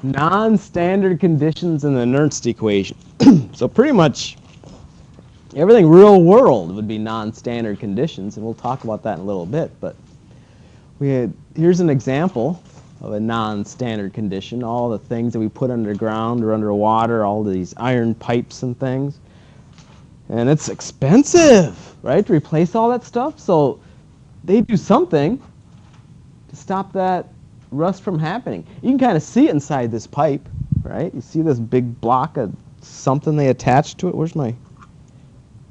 Non-standard conditions in the Nernst equation. So pretty much everything real world would be non-standard conditions, and we'll talk about that in a little bit. But here's an example of a non-standard condition. All the things that we put underground or underwater, all these iron pipes and things. And it's expensive, right, to replace all that stuff. So they do something to stop that rust from happening. You can kind of see it inside this pipe, right? You see this big block of something they attached to it. Where's my...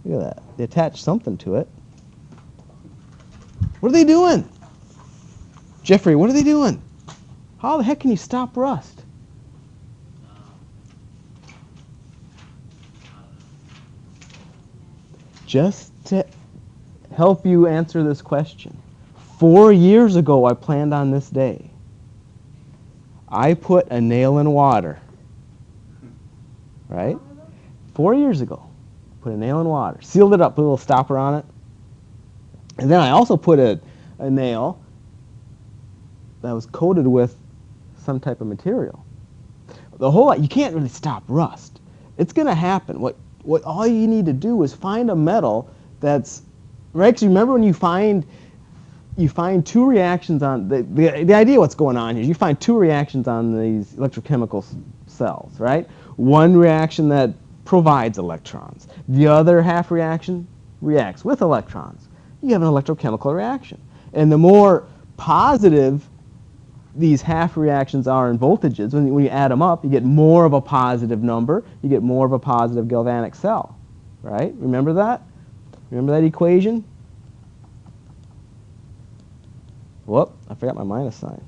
Look at that. They attached something to it. What are they doing? Jeffrey, what are they doing? How the heck can you stop rust? Just to help you answer this question, 4 years ago I planned on this day. I put a nail in water, right? 4 years ago, put a nail in water, sealed it up, put a little stopper on it, and then I also put a nail that was coated with some type of material. The whole lot, you can't really stop rust. It's going to happen. What all you need to do is find a metal that's right. Because remember when you find two reactions on the idea what's going on here is you find two reactions on these electrochemical cells, right? One reaction that provides electrons. The other half reaction reacts with electrons. You have an electrochemical reaction. And the more positive these half reactions are in voltages, when you add them up, you get more of a positive number, you get more of a positive galvanic cell, right? Remember that? Remember that equation? Whoop, I forgot my minus sign.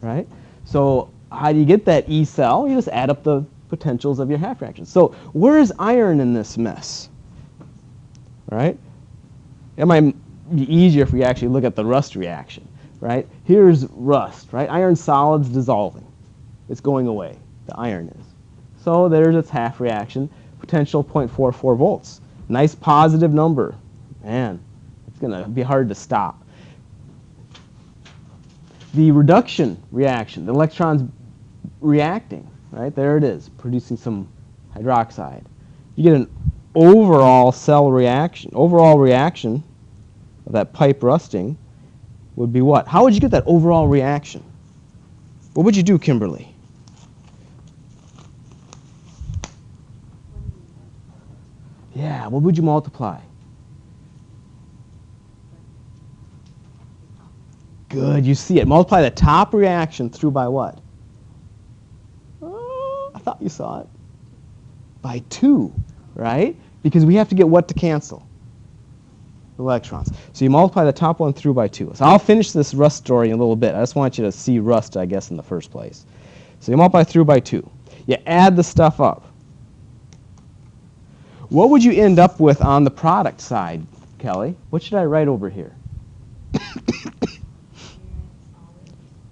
Right? So how do you get that E cell? You just add up the potentials of your half reactions. So where is iron in this mess? Right? It might be easier if we actually look at the rust reaction. Right? Here's rust. Right? Iron solid's dissolving. It's going away. The iron is. So there's its half reaction. Potential 0.44 volts. Nice positive number. Man, it's going to be hard to stop. The reduction reaction, the electrons reacting, right? There it is, producing some hydroxide. You get an overall cell reaction. Overall reaction of that pipe rusting would be what? How would you get that overall reaction? What would you do, Kimberly? Yeah, what would you multiply? Good, you see it. Multiply the top reaction through by what? I thought you saw it. By 2, right? Because we have to get what to cancel? Electrons. So you multiply the top one through by 2. So I'll finish this rust story in a little bit. I just want you to see rust, I guess, in the first place. So you multiply through by 2. You add the stuff up. What would you end up with on the product side, Kelly? What should I write over here?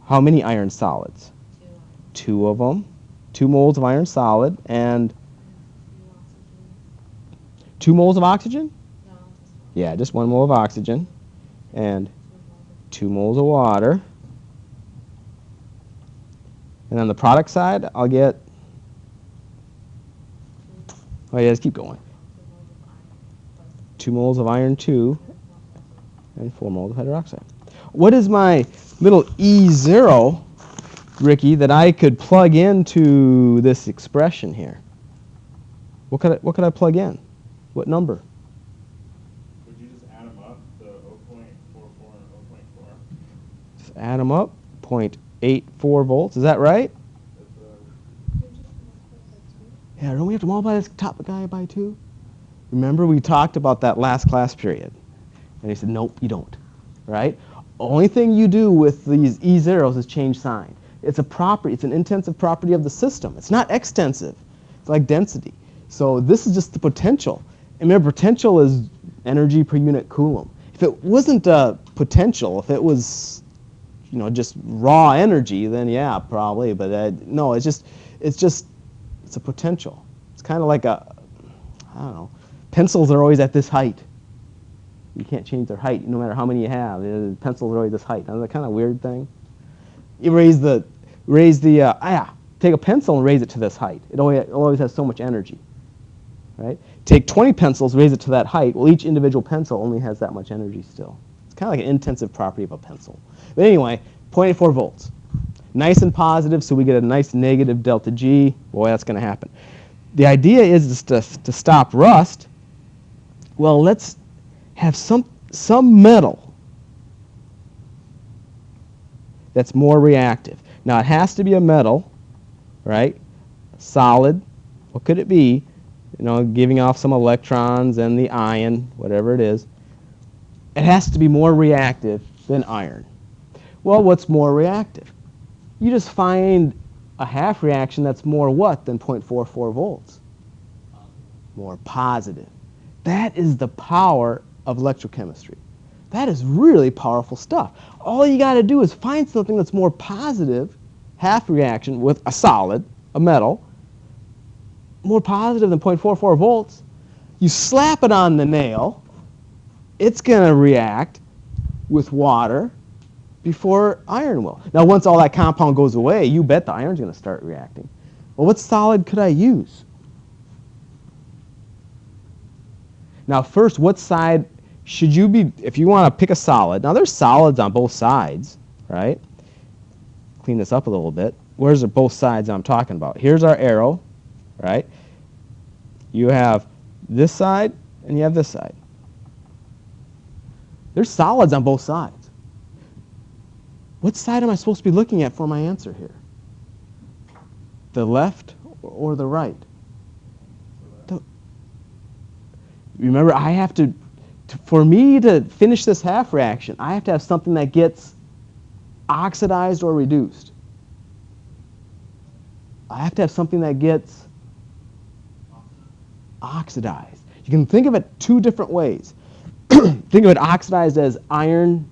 How many iron solids? 2 of them. 2 moles of iron solid and 2 moles of oxygen? No. Yeah, just 1 mole of oxygen and 2 moles of water. And on the product side, I'll get... Oh yeah, just keep going. 2 moles of iron 2 and 4 moles of hydroxide. What is my little E0, Ricky, that I could plug into this expression here? What could I plug in? What number? Would you just add them up, the 0.44 and 0.4? Just add them up, 0.84 volts. Is that right? Yeah, don't we have to multiply this top guy by 2? Remember, we talked about that last class period. And he said, nope, you don't. Right? Only thing you do with these E0s is change sign. It's a property. It's an intensive property of the system. It's not extensive. It's like density. So this is just the potential. And remember, potential is energy per unit coulomb. If it wasn't a potential, if it was, just raw energy, then yeah, probably. But no, it's a potential. It's kind of like I don't know. Pencils are always at this height. You can't change their height no matter how many you have. The pencils are always this height. Now, that's kind of weird thing. You take a pencil and raise it to this height. It always has so much energy, right? Take 20 pencils, raise it to that height. Well, each individual pencil only has that much energy still. It's kind of like an intensive property of a pencil. But anyway, 0.84 volts. Nice and positive, so we get a nice negative delta G. Boy, that's going to happen. The idea is to stop rust. Well, let's have some metal that's more reactive. Now, it has to be a metal, right? Solid. What could it be? You know, giving off some electrons and the ion, whatever it is. It has to be more reactive than iron. Well, what's more reactive? You just find a half reaction that's more what than 0.44 volts? More positive. That is the power of electrochemistry. That is really powerful stuff. All you got to do is find something that's more positive, half reaction with a solid, a metal, more positive than 0.44 volts. You slap it on the nail, it's going to react with water before iron will. Now, once all that compound goes away, you bet the iron's going to start reacting. Well, what solid could I use? Now, first, what side should you be, if you want to pick a solid? Now, there's solids on both sides, right? Clean this up a little bit. Where's the both sides I'm talking about? Here's our arrow, right? You have this side, and you have this side. There's solids on both sides. What side am I supposed to be looking at for my answer here? The left or the right? Remember, I have to, for me to finish this half reaction, I have to have something that gets oxidized or reduced. I have to have something that gets oxidized. You can think of it two different ways. Think of it oxidized as iron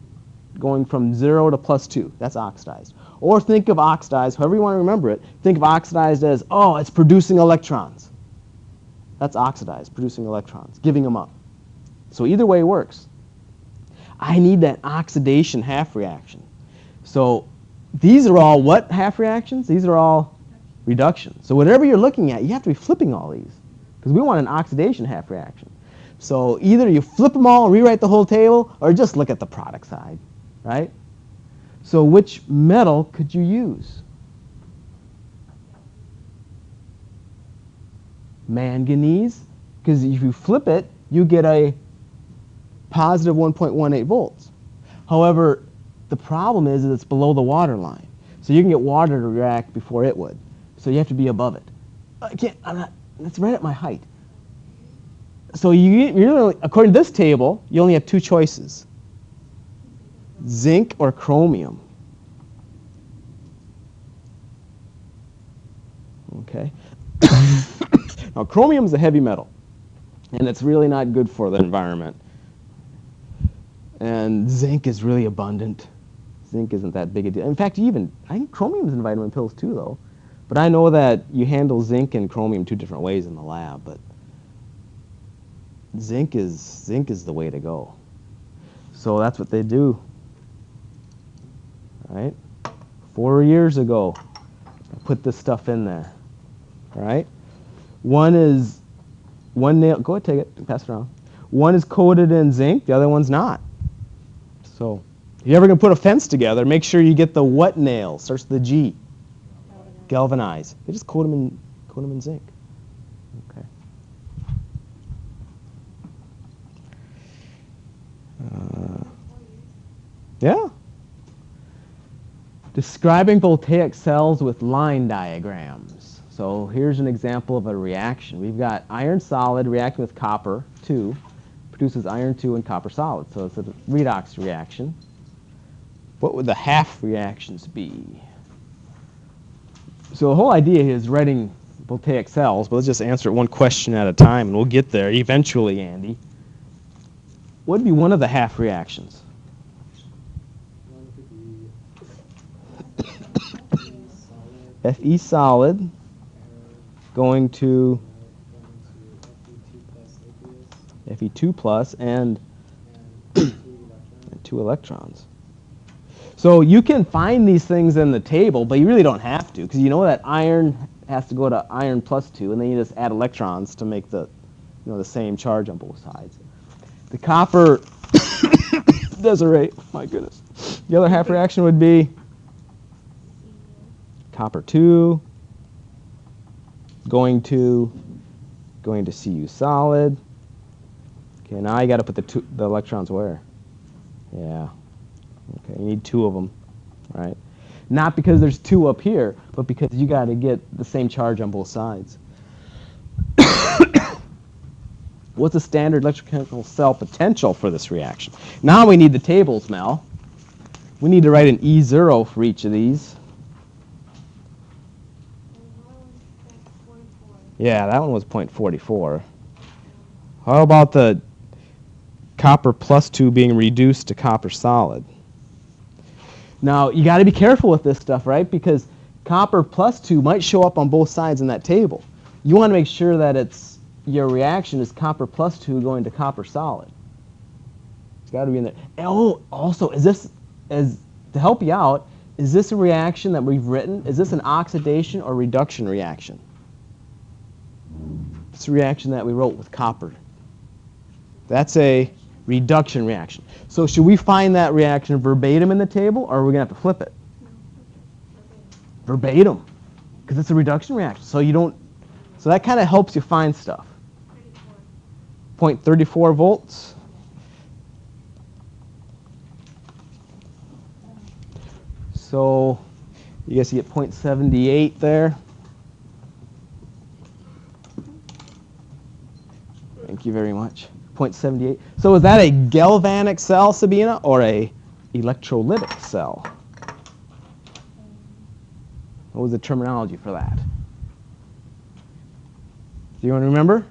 going from 0 to +2. That's oxidized. Or think of oxidized, however you want to remember it, think of oxidized as, oh, it's producing electrons. That's oxidized, producing electrons, giving them up. So either way works. I need that oxidation half reaction. So these are all what half reactions? These are all reductions. So whatever you're looking at, you have to be flipping all these because we want an oxidation half reaction. So either you flip them all and rewrite the whole table or just look at the product side, right? So which metal could you use? Manganese, because if you flip it, you get a positive 1.18 volts. However, the problem is that it's below the water line. So you can get water to react before it would. So you have to be above it. It's right at my height. So you according to this table, you only have two choices. Zinc or chromium. Okay. Now, chromium is a heavy metal, and it's really not good for the environment. And zinc is really abundant. Zinc isn't that big a deal. In fact, I think chromium is in vitamin pills too, though. But I know that you handle zinc and chromium two different ways in the lab, but zinc is the way to go. So that's what they do. Right? 4 years ago, I put this stuff in there. Right? One nail, go ahead, take it, pass it around. One is coated in zinc, the other one's not. So if you're ever going to put a fence together, make sure you get the what nail, starts with the G. Galvanize. They just coat them in zinc. Okay. Yeah. Describing voltaic cells with line diagrams. So here's an example of a reaction. We've got iron solid reacting with copper 2, produces iron 2 and copper solid. So it's a redox reaction. What would the half reactions be? So the whole idea is writing voltaic cells, but let's just answer it one question at a time, and we'll get there eventually, Andy. What would be one of the half reactions? Fe solid going to Fe2 plus and 2 electrons. So you can find these things in the table, but you really don't have to, because you know that iron has to go to iron plus 2, and then you just add electrons to make the, the same charge on both sides. The copper Desiree, my goodness. The other half reaction would be copper 2 going to Cu solid. Okay, now you got to put the electrons where? Yeah. Okay, you need 2 of them, right? Not because there's 2 up here, but because you got to get the same charge on both sides. What's the standard electrochemical cell potential for this reaction? Now we need the tables, Mel. We need to write an E0 for each of these. Yeah, that one was 0.44. How about the copper plus 2 being reduced to copper solid? Now, you got to be careful with this stuff, right? Because copper plus 2 might show up on both sides in that table. You want to make sure that your reaction is copper plus 2 going to copper solid. It's got to be in there. Oh, also, to help you out, is this a reaction that we've written? Is this an oxidation or reduction reaction? It's a reaction that we wrote with copper. That's a reduction reaction. So should we find that reaction verbatim in the table, or are we going to have to flip it? Verbatim, because it's a reduction reaction. So that kind of helps you find stuff. 0.34 volts. So you guys get 0.78 there. Thank you very much. 0.78. So is that a galvanic cell, Sabina, or a electrolytic cell? What was the terminology for that? Do you want to remember?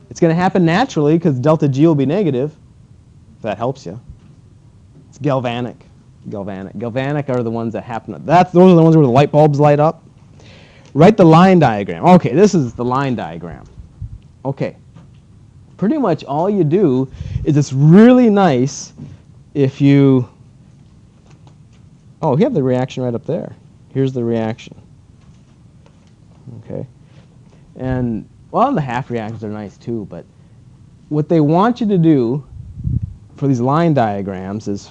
It's going to happen naturally because delta G will be negative, if that helps you. It's galvanic. Galvanic are the ones that happen. Those are the ones where the light bulbs light up. Write the line diagram. Okay, this is the line diagram. Okay. Pretty much all you do is it's really nice if you... Oh, you have the reaction right up there. Here's the reaction. Okay. And, well, the half reactions are nice too, but what they want you to do for these line diagrams is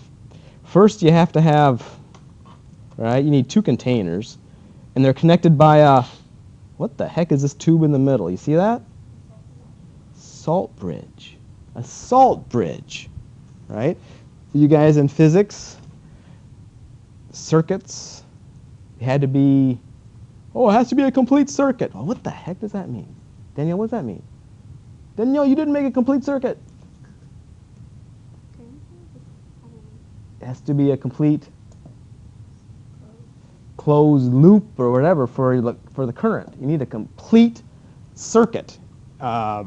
first you have to have, right, you need 2 containers, and they're connected by a, what the heck is this tube in the middle? You see that? Salt bridge. A salt bridge, right? For you guys in physics, circuits, it had to be, oh, it has to be a complete circuit. Well, what the heck does that mean? Danielle, what does that mean? Danielle, you didn't make a complete circuit. It has to be a complete closed loop or whatever for the current. You need a complete circuit, a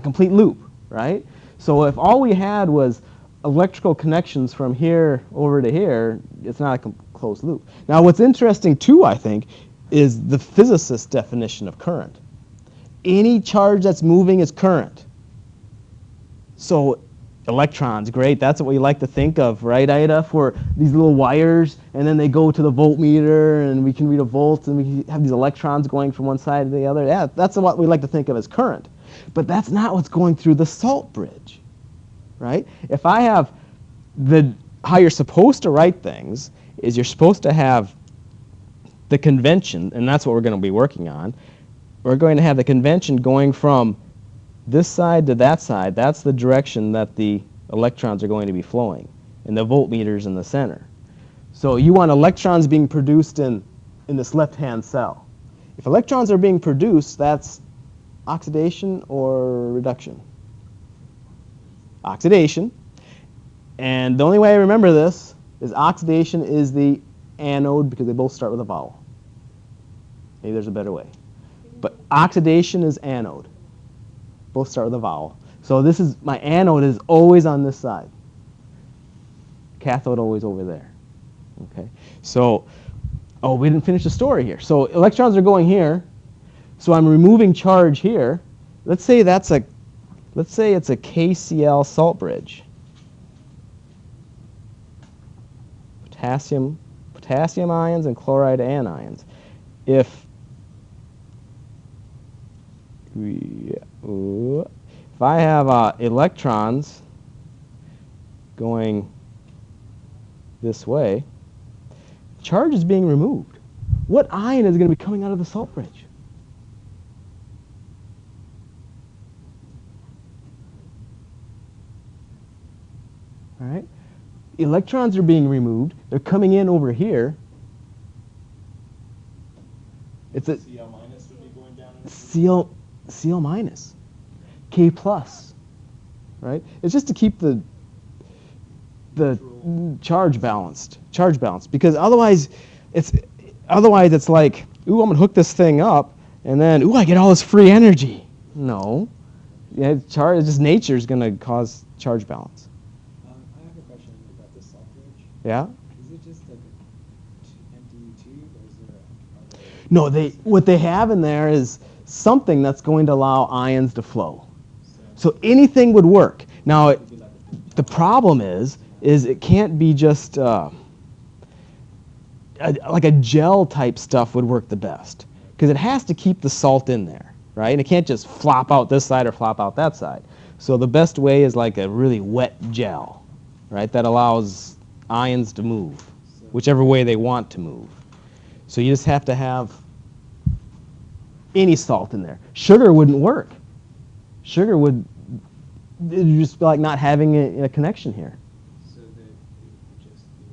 complete loop, right? So if all we had was electrical connections from here over to here, it's not a closed loop. Now what's interesting too, I think, is the physicist's definition of current. Any charge that's moving is current. So electrons, great, that's what we like to think of, right, Ida, for these little wires, and then they go to the voltmeter, and we can read a volt, and we have these electrons going from one side to the other. Yeah, that's what we like to think of as current. But that's not what's going through the salt bridge, right? If I have how you're supposed to write things is you're supposed to have the convention, and that's what we're going to be working on. We're going to have the convention going from this side to that side. That's the direction that the electrons are going to be flowing, and the voltmeters in the center. So you want electrons being produced in this left-hand cell. If electrons are being produced, that's oxidation or reduction? Oxidation. And the only way I remember this is oxidation is the anode because they both start with a vowel. Maybe there's a better way. But oxidation is anode. Both start with a vowel. So this is, my anode is always on this side. Cathode always over there. Okay. So, oh, we didn't finish the story here. So electrons are going here. So I'm removing charge here. Let's say it's a KCl salt bridge. potassium ions and chloride anions. If I have electrons going this way, charge is being removed. What ion is going to be coming out of the salt bridge? All right? Electrons are being removed. They're coming in over here. It's a Cl minus would be going down. Cl minus, K plus, right? It's just to keep the charge balanced, because otherwise it's like, ooh, I'm gonna hook this thing up, and then ooh, I get all this free energy. No, yeah, charge. Just nature is gonna cause charge balance. I have a question about the salt bridge. Yeah. Is it just like an empty tube, or is there No, what they have in there is something that's going to allow ions to flow. So anything would work. Now, the problem is it can't be just like a gel type stuff would work the best, because it has to keep the salt in there, right? And it can't just flop out this side or flop out that side. So the best way is like a really wet gel, right? That allows ions to move, whichever way they want to move. So you just have to have any salt in there. Sugar wouldn't work. Sugar would just be like not having a connection here. So that it would just be,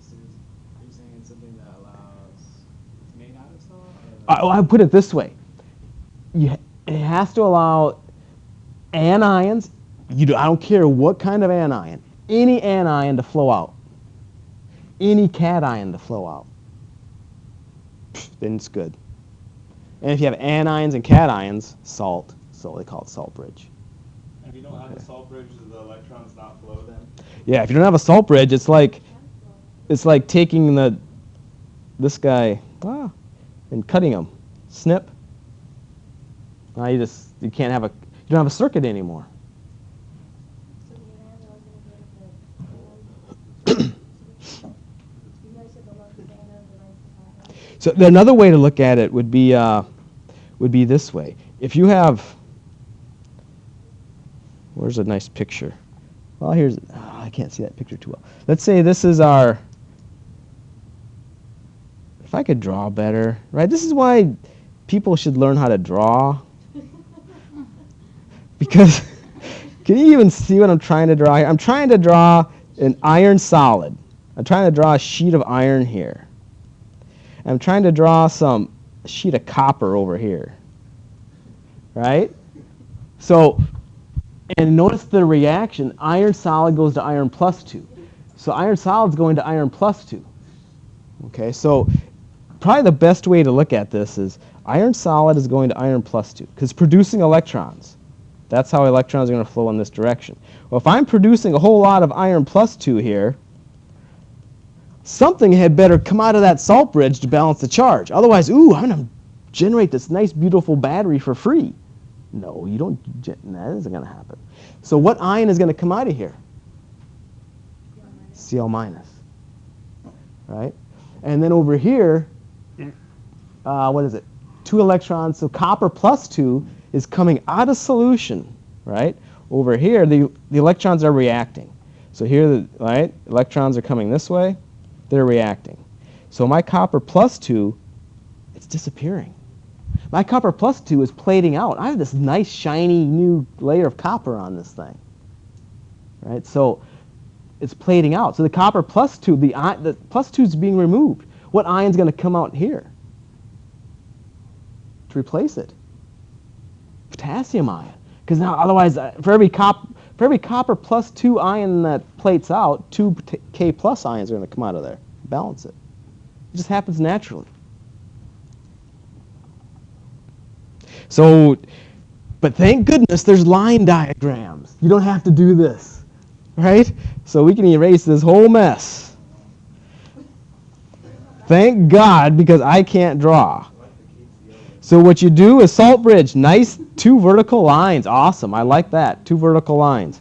so you're saying it's something that allows, it's made out of salt? I put it this way. It has to allow anions. I don't care what kind of anion. Any anion to flow out. Any cation to flow out. Then it's good. And if you have anions and cations, salt. So they call it salt bridge. And if you don't have the salt bridge, do the electrons not flow then? Yeah, if you don't have a salt bridge, it's like taking this guy and cutting him. Snip. Now you don't have a circuit anymore. So another way to look at it would be this way. If you have, where's a nice picture? Well, I can't see that picture too well. Let's say this is our, if I could draw better, right? This is why people should learn how to draw. Because, can you even see what I'm trying to draw here? I'm trying to draw an iron solid. I'm trying to draw a sheet of iron here. I'm trying to draw a sheet of copper over here, right? So, and notice the reaction. Iron solid goes to iron plus 2. So iron solid's going to iron plus 2. Okay, so probably the best way to look at this is iron solid is going to iron plus 2, because producing electrons. That's how electrons are going to flow in this direction. Well, if I'm producing a whole lot of iron plus 2 here, something had better come out of that salt bridge to balance the charge. Otherwise, ooh, I'm going to generate this nice, beautiful battery for free. No, you don't. That isn't going to happen. So what ion is going to come out of here? Cl minus. Right? And then over here, what is it? 2 electrons. So copper plus 2 is coming out of solution. Right? Over here, the electrons are reacting. So here, right, electrons are coming this way. They're reacting. So my copper plus 2, it's disappearing. My copper plus 2 is plating out. I have this nice, shiny, new layer of copper on this thing. Right? So it's plating out. So the copper plus 2, the plus 2 is being removed. What ion's going to come out here to replace it? Potassium ion. Because now, otherwise, for every copper plus 2 ion that plates out, 2 K plus ions are going to come out of there. Balance it. It just happens naturally. So, but thank goodness there's line diagrams. You don't have to do this, right? So we can erase this whole mess. Thank God, because I can't draw. So what you do is salt bridge, nice 2 vertical lines. Awesome, I like that, 2 vertical lines.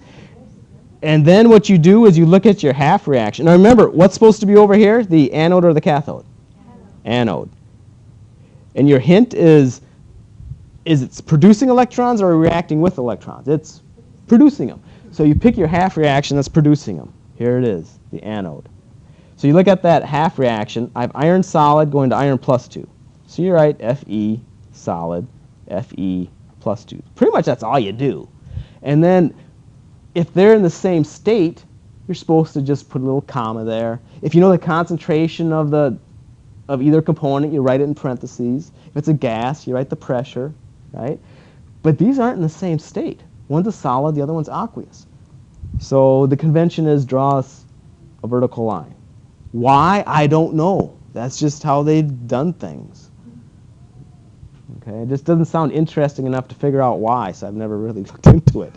And then what you do is you look at your half reaction. Now remember, what's supposed to be over here? The anode or the cathode? Anode. And your hint is it's producing electrons or reacting with electrons? It's producing them. So you pick your half reaction that's producing them. Here it is, the anode. So you look at that half reaction. I have iron solid going to iron plus 2. So you write Fe solid, Fe plus 2. Pretty much that's all you do. And then if they're in the same state, you're supposed to just put a little comma there. If you know the concentration of either component, you write it in parentheses. If it's a gas, you write the pressure, right? But these aren't in the same state. One's a solid, the other one's aqueous. So the convention is draw us a vertical line. Why? I don't know. That's just how they've done things. Okay, it just doesn't sound interesting enough to figure out why, so I've never really looked into it.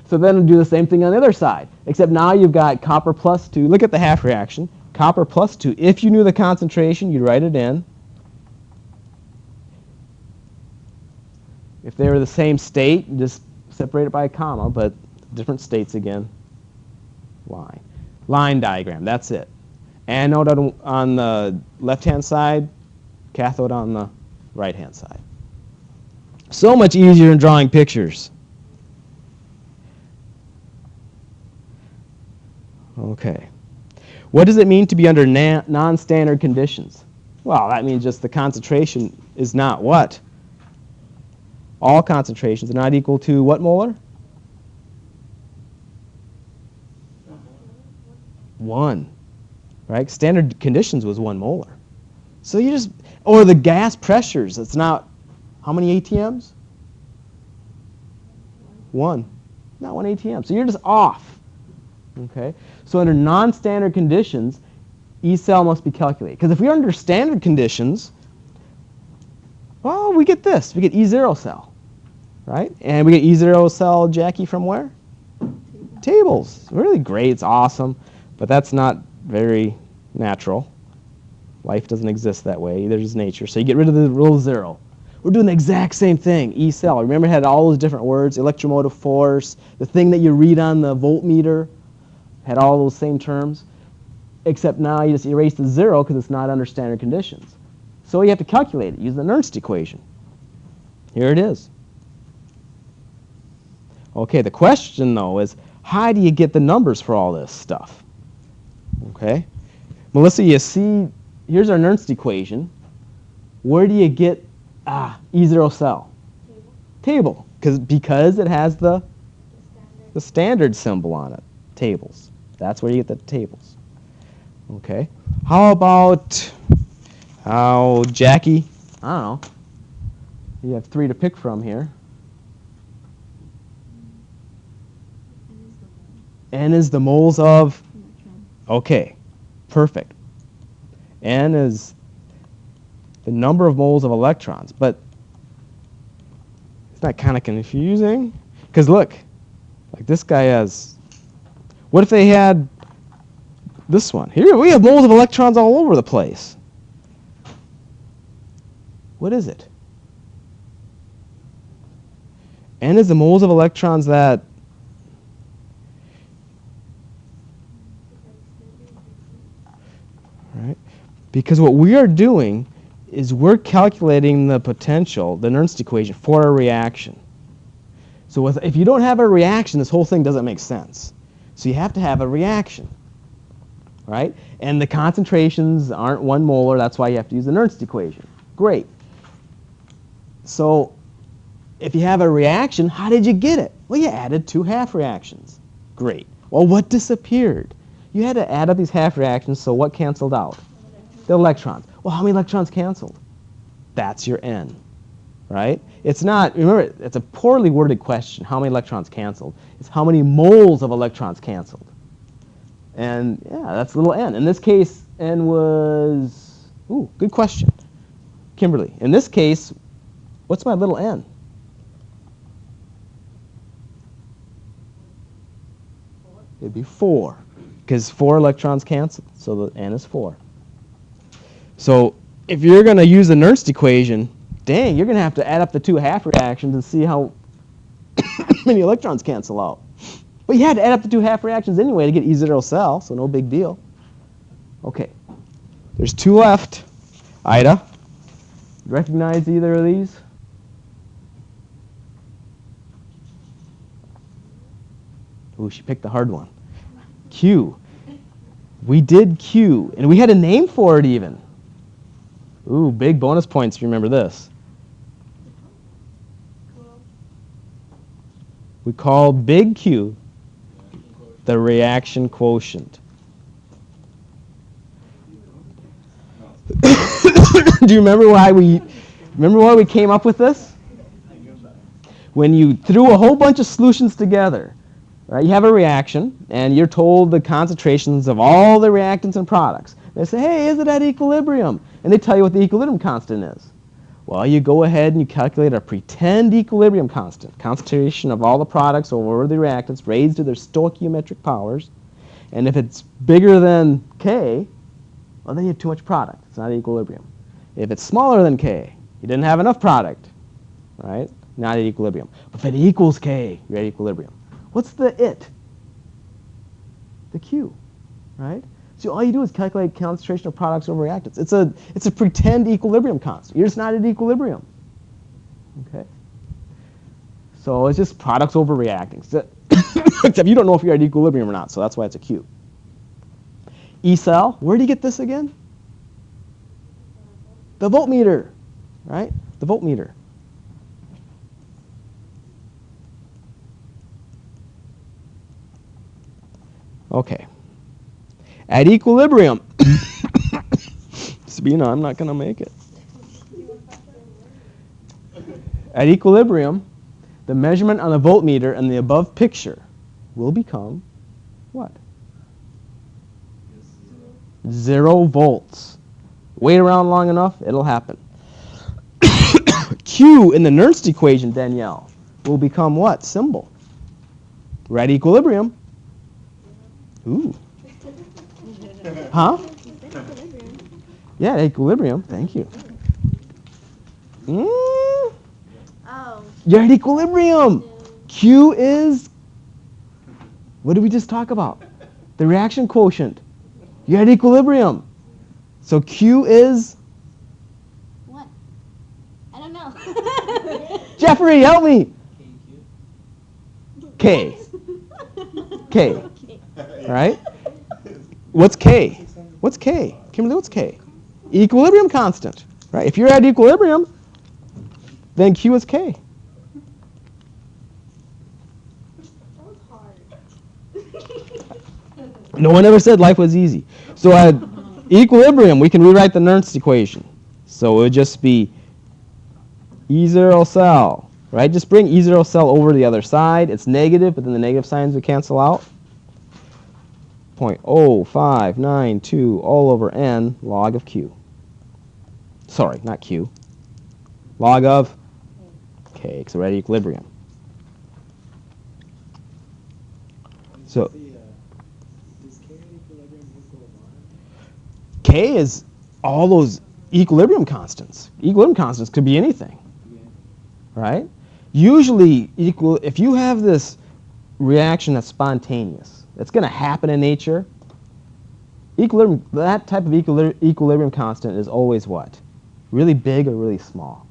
So then we'll do the same thing on the other side, except now you've got copper plus 2. Look at the half reaction. Copper plus 2. If you knew the concentration, you'd write it in. If they were the same state, you just separate it by a comma, but different states again. Line. Line diagram, that's it. Anode on the left-hand side, cathode on the right-hand side. So much easier in drawing pictures. Okay. What does it mean to be under non-standard conditions? Well, that means just the concentration is not what? All concentrations are not equal to what molar? 1. Right? Standard conditions was 1 molar. So you just, or the gas pressures, it's not, how many ATMs? 1. Not 1 ATM. So you're just off. Okay? So under non-standard conditions, E cell must be calculated. Because if we're under standard conditions, well, we get this. We get E0 cell. Right? And we get E0 cell, Jackie, from where? Tables. Really great. It's awesome. But that's not very natural. Life doesn't exist that way. There's just nature. So you get rid of the little 0. We're doing the exact same thing. E cell. Remember it had all those different words. Electromotive force. The thing that you read on the voltmeter had all those same terms. Except now you just erase the 0 because it's not under standard conditions. So you have to calculate it. Use the Nernst equation. Here it is. Okay, the question, though, is how do you get the numbers for all this stuff? Okay. Melissa, you see, here's our Nernst equation. Where do you get E0 cell? Table. Because it has the standard symbol on it. Tables. That's where you get the tables. Okay. How about, Jackie? I don't know. You have 3 to pick from here. N is the moles of? Okay, perfect. N is the number of moles of electrons, but isn't that kind of confusing? Because look, like this guy has, what if they had this one? Here we have moles of electrons all over the place. What is it? N is the moles of electrons that right? Because what we are doing is we're calculating the potential, the Nernst equation, for a reaction. So if you don't have a reaction, this whole thing doesn't make sense. So you have to have a reaction, right? And the concentrations aren't 1 molar. That's why you have to use the Nernst equation. Great. So if you have a reaction, how did you get it? Well, you added 2 half reactions. Great. Well, what disappeared? You had to add up these half reactions, so what canceled out? The electrons. Well, how many electrons canceled? That's your N, right? It's not, remember, it's a poorly worded question, how many electrons canceled. It's how many moles of electrons canceled. And yeah, that's little n. In this case, n was, ooh, good question. Kimberly, in this case, what's my little n? It'd be 4, because 4 electrons canceled, so the n is 4. So if you're going to use the Nernst equation, dang, you're going to have to add up the 2 half reactions and see how many electrons cancel out. But you had to add up the two half reactions anyway to get E0 cell, so no big deal. Okay. There's two left. Ida, recognize either of these? Ooh, she picked the hard one. Q. We did Q, and we had a name for it even. Ooh, big bonus points if you remember this. We called big Q the reaction quotient. Do you remember why we came up with this? When you threw a whole bunch of solutions together, right? You have a reaction, and you're told the concentrations of all the reactants and products. They say, hey, is it at equilibrium? And they tell you what the equilibrium constant is. Well, you go ahead and you calculate a pretend equilibrium constant, concentration of all the products over the reactants raised to their stoichiometric powers. And if it's bigger than K, well, then you have too much product. It's not at equilibrium. If it's smaller than K, you didn't have enough product, right? Not at equilibrium. But if it equals K, you're at equilibrium. What's the it? The Q, right? So all you do is calculate concentration of products over reactants. It's a pretend equilibrium constant. You're just not at equilibrium. Okay? So it's just products over reactants. Except you don't know if you're at equilibrium or not, so that's why it's a Q. E cell, where do you get this again? The voltmeter, right? The voltmeter. Okay. At equilibrium, Sabina, I'm not going to make it. At equilibrium, the measurement on the voltmeter in the above picture will become what? 0 volts. Wait around long enough, it'll happen. Q in the Nernst equation, Danielle, will become what symbol? We're at equilibrium. Ooh. Huh? Yeah, at equilibrium. Thank you. Oh. You're at equilibrium. Q is, what did we just talk about? The reaction quotient. You're at equilibrium. So Q is? What? I don't know. Jeffrey, help me. K. K. Right? What's K? What's K? Kimberly, what's K? Equilibrium constant. Right? If you're at equilibrium, then Q is K. That was hard. No one ever said life was easy. So at equilibrium, we can rewrite the Nernst equation. So it would just be E0 cell, right? Just bring E0 cell over to the other side. It's negative, but then the negative signs would cancel out. 0.0592 all over n log of Q. Sorry, not Q. Log of K, because we're at equilibrium. So Does K at equilibrium equal 1? K is all those equilibrium constants. Equilibrium constants could be anything, Yeah. right? Usually, if you have this reaction that's spontaneous, it's going to happen in nature. Equilibrium, that type of equilibrium constant is always what? Really big or really small?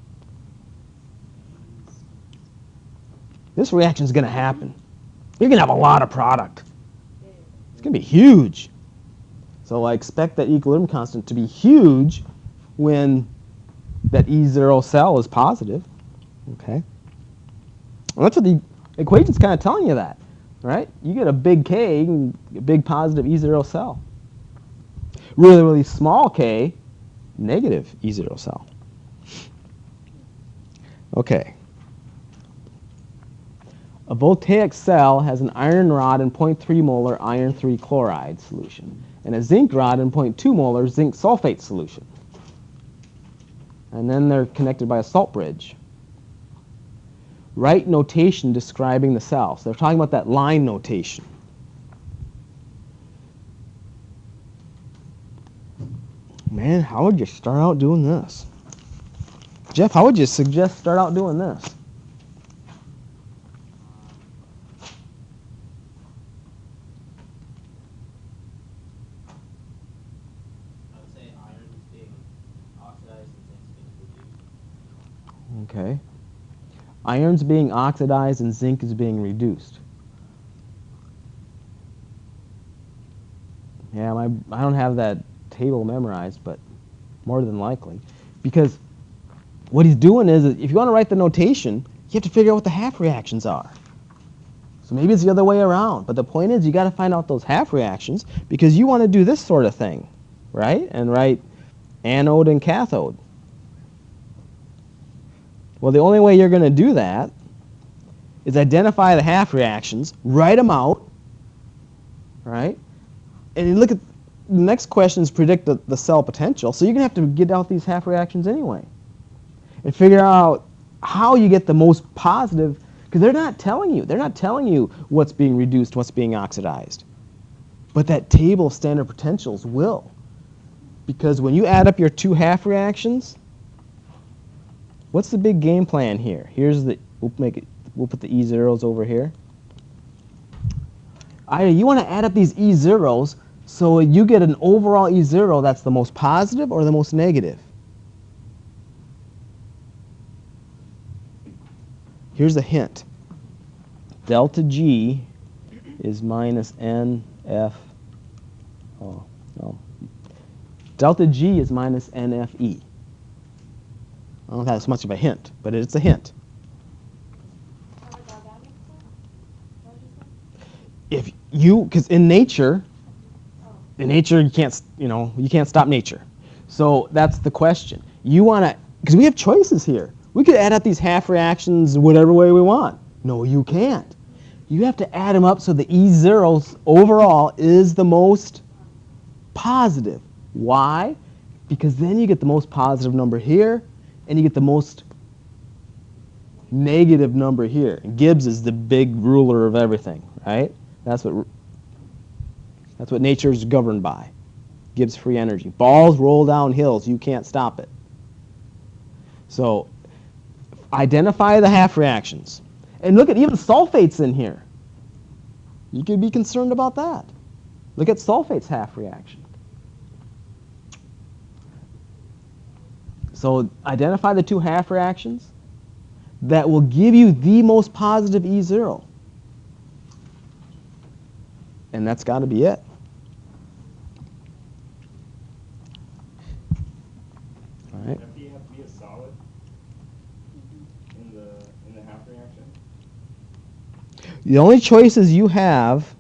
This reaction is going to happen. You're going to have a lot of product. It's going to be huge. So I expect that equilibrium constant to be huge when that E0 cell is positive. Okay? And that's what the equation's kind of telling you that. Right? You get a big K, you can get a big positive E0 cell. Really, really small K, negative E0 cell. Okay. A Voltaic cell has an iron rod in 0.3 molar iron 3 chloride solution and a zinc rod in 0.2 molar zinc sulfate solution. And then they're connected by a salt bridge. Write notation describing the cell. So they're talking about that line notation. Man, how would you start out doing this? Jeff, how would you suggest start out doing this? Okay. Iron's being oxidized and zinc is being reduced. Yeah, I don't have that table memorized, but more than likely. Because what he's doing is, if you want to write the notation, you have to figure out what the half reactions are. So maybe it's the other way around. But the point is, you got to find out those half reactions because you want to do this sort of thing, right? And write anode and cathode. Well, the only way you're going to do that is identify the half reactions, write them out, right? And you look at the next question is predict the cell potential. So you're going to have to get out these half reactions anyway and figure out how you get the most positive, because they're not telling you what's being reduced, what's being oxidized. But that table of standard potentials will. Because when you add up your two half reactions, what's the big game plan here? Here's the, we'll put the E zeros over here. You want to add up these E zeros so you get an overall E zero that's the most positive or the most negative. Here's a hint. Delta G is minus NF. Oh, no. Delta G is minus NFE. I don't have as much of a hint, but it's a hint. If you, because in nature you can't, you can't stop nature. So that's the question. You want to, because we have choices here. We could add up these half reactions whatever way we want. No, you can't. You have to add them up so the E zeros overall is the most positive. Why? Because then you get the most positive number here, and you get the most negative number here. And Gibbs is the big ruler of everything, right? That's what nature is governed by. Gibbs free energy. Balls roll down hills. You can't stop it. So identify the half reactions. And look at even sulfates in here. You could be concerned about that. Look at sulfate's half reaction. So identify the two half reactions that will give you the most positive E zero. And that's got to be it. All right. Fe have to be a solid in the half reaction. The only choices you have,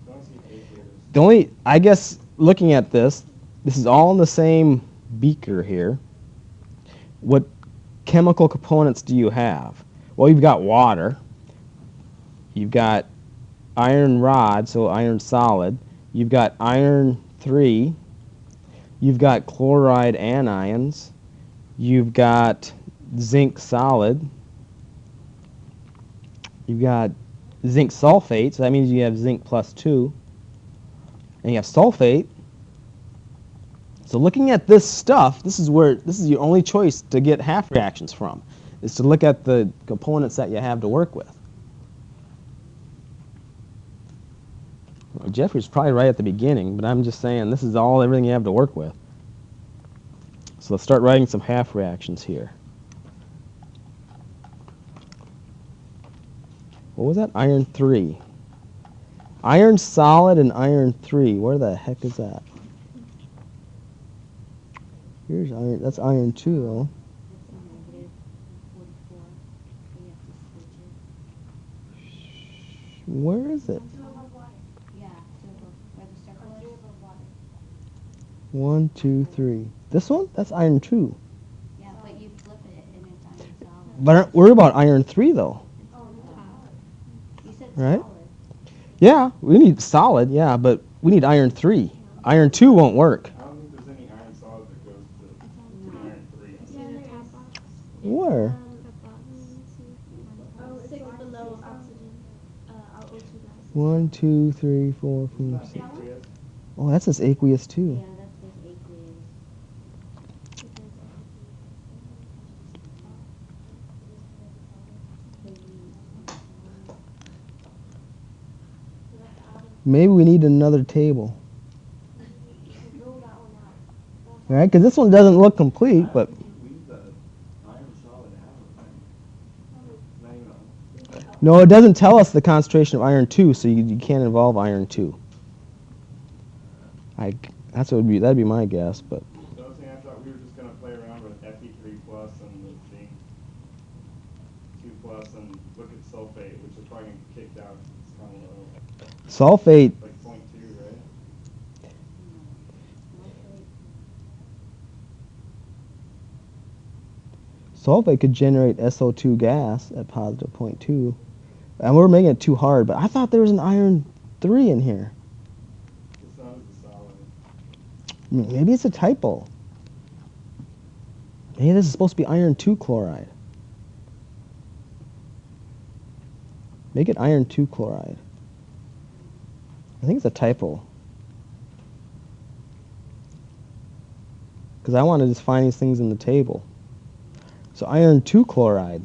I guess, looking at this is all in the same beaker here. What chemical components do you have? Well, you've got water. You've got iron rod, so iron solid. You've got iron 3. You've got chloride anions. You've got zinc solid. You've got zinc sulfate, so that means you have zinc plus 2. And you have sulfate. So looking at this stuff, this is your only choice to get half reactions from, is to look at the components that you have to work with. Well, Jeffrey's probably right at the beginning, but I'm just saying this is everything you have to work with. So let's start writing some half reactions here. What was that? Iron 3. Iron solid and iron 3. Where the heck is that? Here's iron. That's iron 2, though. Where is it? 1, 2, 3. This one? That's iron 2. Yeah, but you flip it and it's iron solid. But we're about iron 3, though. You said Right? solid. Yeah, we need solid, yeah, but we need iron 3. Iron 2 won't work. I don't think there's any iron solid that goes to iron 3. Where? Oh, 6 below oxygen. O2 gas. 1, 2, 3, 4, 5, 6. Aqueous. Oh, that says aqueous, too. Yeah, that's this aqueous. Maybe we need another table. All right, because this one doesn't look complete, but Leave the iron solid out of No, it doesn't tell us the concentration of iron 2, so you can't involve iron 2. That's what that'd be my guess, but The other thing I thought we were just going to play around with Fe3 plus and the zinc 2 plus and look at sulfate, which is probably going to get kicked out. It's kind of low. sulfate, Like 0.2, right? sulfate could generate SO2 gas at positive 0.2. And we're making it too hard, but I thought there was an iron 3 in here. It's not as a solid. Maybe it's a typo. Maybe this is supposed to be iron 2 chloride. Make it iron 2 chloride. I think it's a typo. Because I want to just find these things in the table. So iron 2 chloride.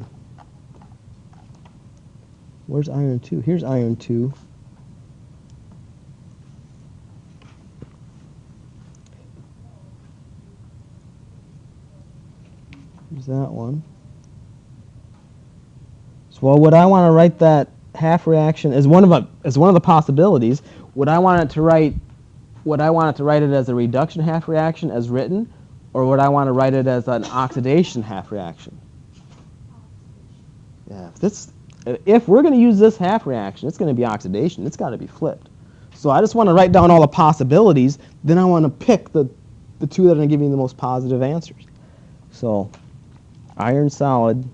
Where's iron 2? Here's iron 2. There's that one. So, well, would I want to write that half reaction as one of the possibilities? Would I want it to write it as a reduction half reaction as written, or would I want to write it as an oxidation half reaction? Yeah, if we're going to use this half reaction, it's going to be oxidation. It's got to be flipped. So I just want to write down all the possibilities. Then I want to pick the two that are going to give me the most positive answers. So iron solid.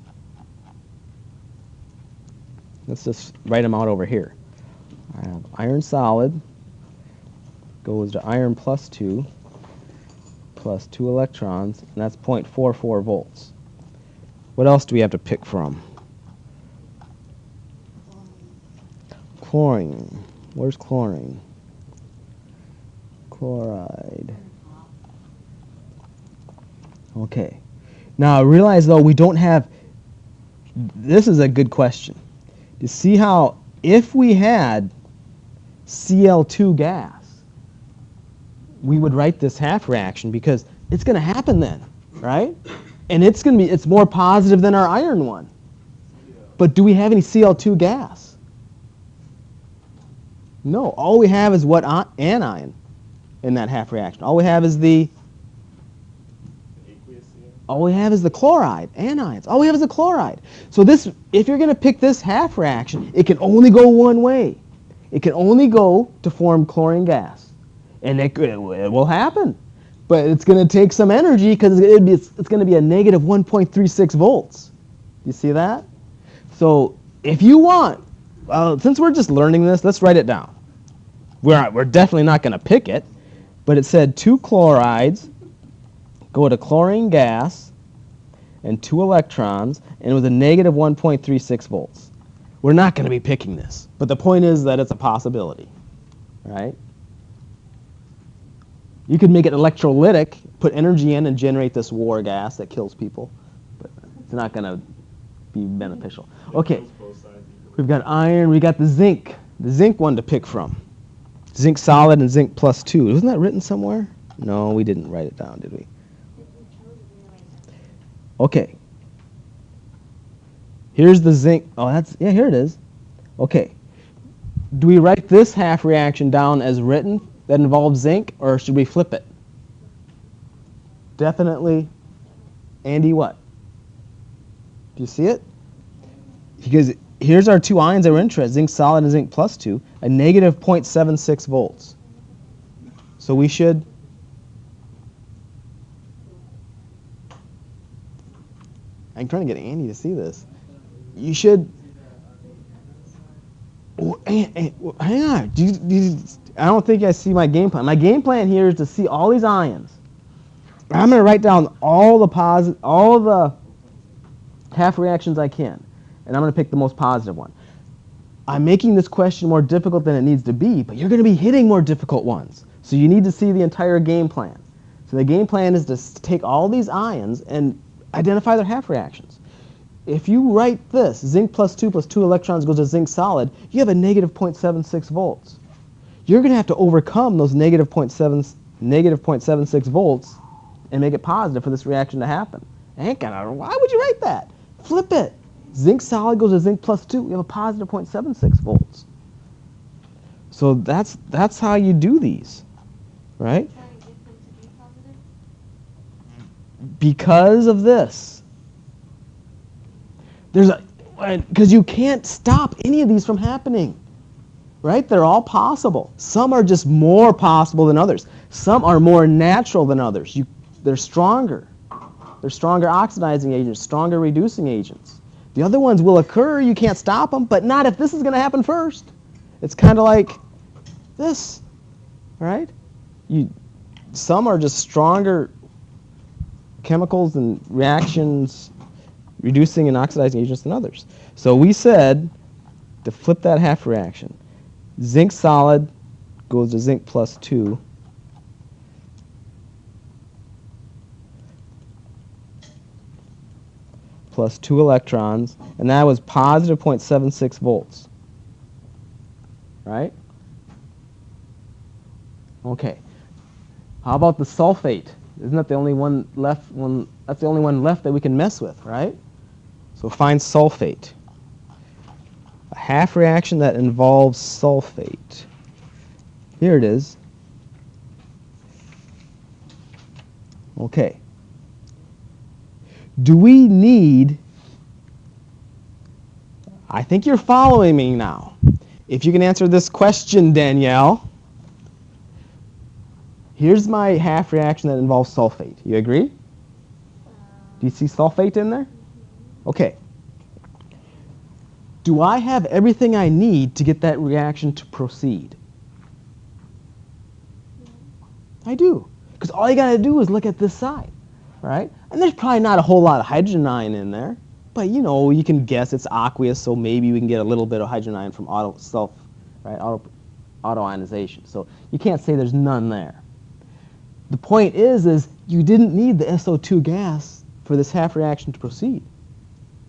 Let's just write them out over here. I have iron solid goes to iron plus 2 electrons, and that's 0.44 volts. What else do we have to pick from? Chlorine. Where's chlorine? Chloride. Okay. Now realize though we don't have, this is a good question. To see how if we had Cl2 gas, we would write this half reaction because it's going to happen then, right? And it's more positive than our iron one. But do we have any Cl2 gas? No, all we have is what anion in that half reaction. All we have is the chloride, anions. All we have is the chloride. So this, if you're going to pick this half reaction, it can only go one way. It can only go to form chlorine gas. And it will happen. But it's going to take some energy because it's going to be a negative 1.36 volts. You see that? So if you want, since we're just learning this, let's write it down. We're definitely not going to pick it. But it said 2 chlorides go to chlorine gas and 2 electrons, and it was a negative 1.36 volts. We're not going to be picking this. But the point is that it's a possibility. Right? You could make it electrolytic, put energy in, and generate this war gas that kills people. But it's not going to be beneficial. Okay, we've got iron, we got the zinc one to pick from. Zinc solid and zinc plus 2. Wasn't that written somewhere? No, we didn't write it down, did we? Okay. Here's the zinc. Oh, here it is. Okay. Do we write this half reaction down as written that involves zinc, or should we flip it? Definitely, Andy, what? Do you see it? Because here's our 2 ions that we're interested in, zinc solid and zinc plus 2, a negative 0.76 volts. So we should I'm trying to get Andy to see this. You should. Hang on. I don't think I see my game plan. My game plan here is to see all these ions. I'm going to write down all the half reactions I can, and I'm going to pick the most positive one. I'm making this question more difficult than it needs to be, but you're going to be hitting more difficult ones. So you need to see the entire game plan. So the game plan is to take all these ions and identify their half reactions. If you write this, zinc plus 2 electrons goes to zinc solid, you have a negative 0.76 volts. You're going to have to overcome those negative 0.76 volts and make it positive for this reaction to happen. Why would you write that? Flip it. Zinc solid goes to zinc plus 2. We have a positive 0.76 volts. So that's how you do these, right? Try to get them to be positive. Because of this. Because you can't stop any of these from happening, right? They're all possible. Some are just more possible than others. Some are more natural than others. They're stronger. They're stronger oxidizing agents, stronger reducing agents. The other ones will occur. You can't stop them, but not if this is going to happen first. It's kind of like this, right? Some are just stronger chemicals and reactions, reducing and oxidizing agents than others. So we said to flip that half reaction, zinc solid goes to zinc plus 2. Plus 2 electrons, and that was positive 0.76 volts. Right? Okay. How about the sulfate? Isn't that the only one left? That's the only one left that we can mess with, right? So find sulfate. A half reaction that involves sulfate. Here it is. Okay. Do we need, I think you're following me now. If you can answer this question, Danielle. Here's my half reaction that involves sulfate. You agree? Do you see sulfate in there? Okay. Do I have everything I need to get that reaction to proceed? I do. Because all you got to do is look at this side, right? And there's probably not a whole lot of hydrogen ion in there. But, you know, you can guess it's aqueous, so maybe we can get a little bit of hydrogen ion from autoionization. So you can't say there's none there. The point is you didn't need the SO2 gas for this half reaction to proceed.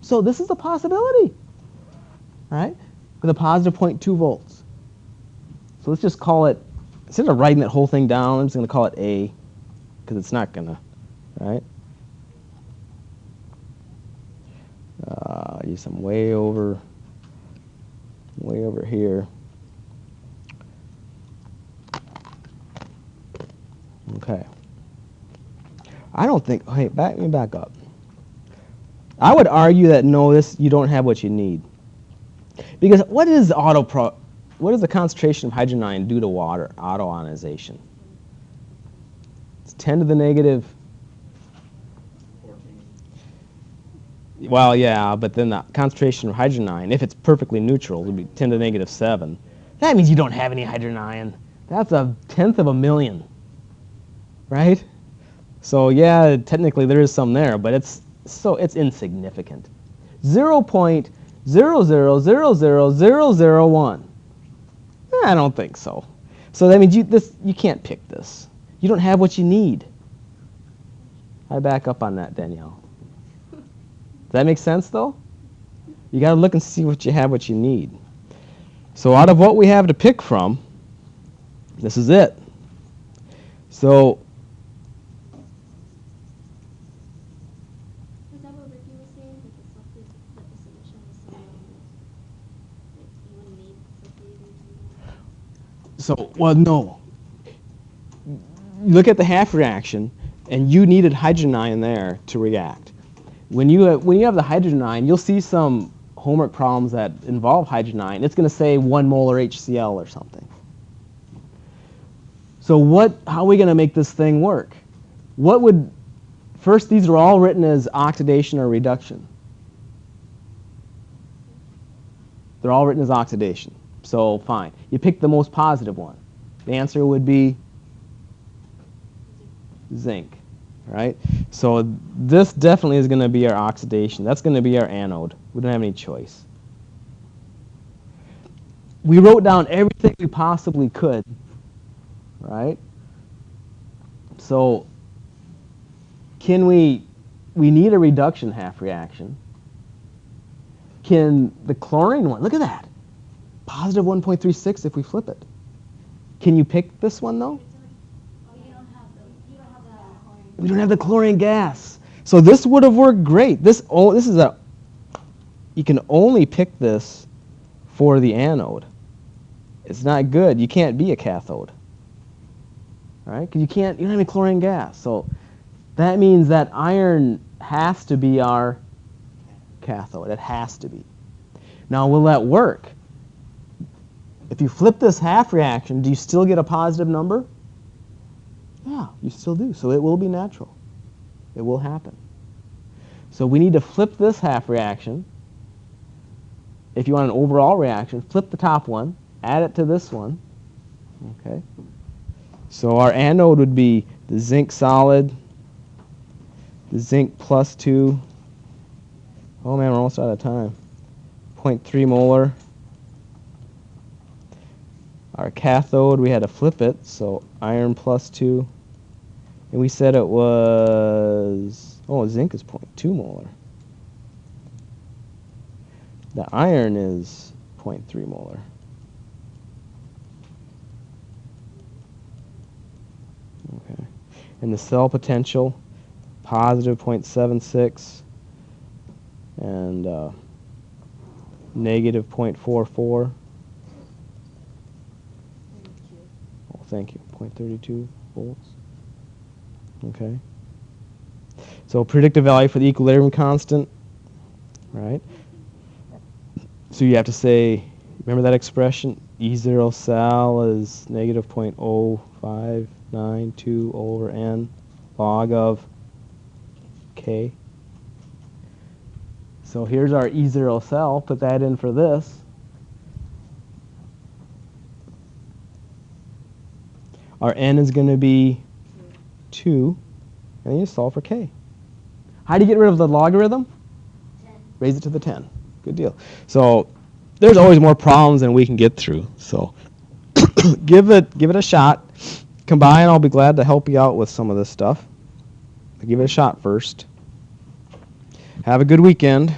So this is a possibility, right? With a positive 0.2 volts. So let's just call it, instead of writing that whole thing down, I'm just going to call it A, because it's not going to, right? Use some way over here. Okay. I don't think, hey, let me back up. I would argue that no, you don't have what you need. Because what is the concentration of hydrogen ion due to water autoionization? It's 10 to the negative. 14. Well, yeah, but then the concentration of hydrogen ion, if it's perfectly neutral, would be 10 to the negative 7. That means you don't have any hydrogen ion. That's a tenth of a million. Right? So yeah, technically there is some there, but it's insignificant. 0.0000001. I don't think so. So that means you can't pick this. You don't have what you need. I back up on that, Danielle. Does that make sense though? You got to look and see what you need. So out of what we have to pick from, this is it. So well, no. You look at the half reaction, and you needed hydrogen ion there to react. When you have the hydrogen ion, you'll see some homework problems that involve hydrogen ion. It's going to say 1 molar HCl or something. So how are we going to make this thing work? First, these are all written as oxidation or reduction. They're all written as oxidation. So fine. You pick the most positive one. The answer would be zinc, right? So this definitely is going to be our oxidation. That's going to be our anode. We don't have any choice. We wrote down everything we possibly could, right? So we need a reduction half reaction. Can the chlorine one, look at that. Positive 1.36 if we flip it. Can you pick this one though? We don't have the chlorine gas. So this would have worked great. This is a you can only pick this for the anode. It's not good. You can't be a cathode. All right? Because you don't have any chlorine gas. So that means that iron has to be our cathode. It has to be. Now, will that work? If you flip this half reaction, do you still get a positive number? Yeah, you still do. So it will be natural. It will happen. So we need to flip this half reaction. If you want an overall reaction, flip the top one, add it to this one. Okay. So our anode would be the zinc solid, the zinc plus 2. Oh man, we're almost out of time. 0.3 molar. Our cathode, we had to flip it, so iron plus 2. And we said it was, zinc is 0.2 molar. The iron is 0.3 molar. Okay. And the cell potential, positive 0.76 and negative 0.44. Oh, thank you. 0.32 volts. Okay. So predictive value for the equilibrium constant, right? So you have to say, remember that expression? E0 cell is negative 0.0592 over n log of k. So here's our E0 cell. Put that in for this. Our n is going to be 2, and then you solve for k. How do you get rid of the logarithm? 10. Raise it to the 10. Good deal. So there's always more problems than we can get through. So give it a shot. Come by and I'll be glad to help you out with some of this stuff. But give it a shot first. Have a good weekend.